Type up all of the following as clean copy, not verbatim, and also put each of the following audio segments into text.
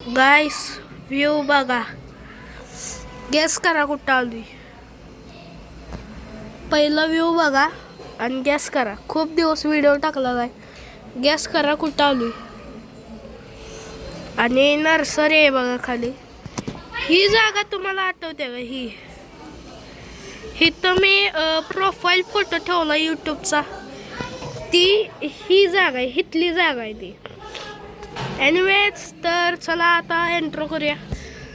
Guys view बघा. Guess करा कुठं आलोय. पहिला व्यू बघा आणि गेस करा. खूप दिवस व्हिडिओ टाकला नाही. गेस करा कुठं आलोय. आणि नर्सरी आहे बघा खाली. ही जागा तुम्हाला आठवते का? ही तर मी प्रोफाईल फोटो ठेवला यूट्यूबचा. ही जागा आहे. हितली जागा आहे ती. एनिवेज तर चला आता एंट्रो करूया.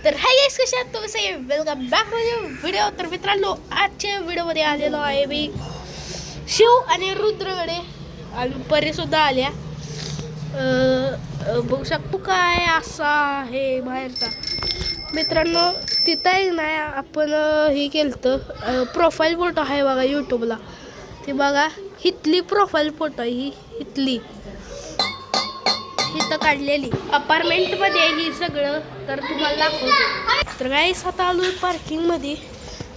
तर हाय गाइस, कशा आहात तुम्ही सगळे? Welcome back to video. तर मित्रांनो, आजच्या व्हिडिओमध्ये आलेलो आहे मी शिव आणि रुद्रकडे आणि परीसुद्धा आल्या. बघू शकतो काय असा आहे बाहेरचा. मित्रांनो तिथं आहे नाही आपण हे केलं प्रोफाईल फोटो आहे बघा यूट्यूबला. ते बघा हितली प्रोफाईल फोटो आहे. ही हितली इथं काढलेली अपार्टमेंटमध्ये ही सगळं. तर तुम्हाला दाखवतो. तर गाईस आता आलोय पार्किंगमध्ये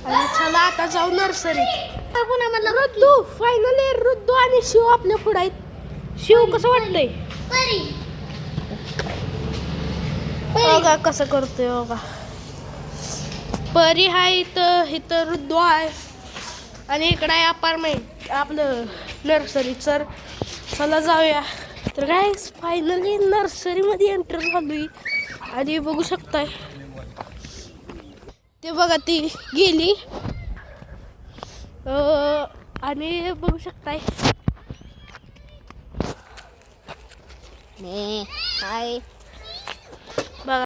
आणि चला आता जाऊ नर्सरीत. रुद्दू फायनली रुद्दू आणि शिव आपल्या पुढे आहेत. शिव कसं वाटतंय बघा कसं करतोय बघा. परी आहे इथं रुद्दू आहे आणि इकडं आहे अपार्टमेंट आपलं नर्सरी. तर चला जाऊया. तर गाईस फायनली नर्सरीमध्ये एंटर झालोय आणि बघू शकताय ते बघा ती गेली आणि बघू शकताय हाय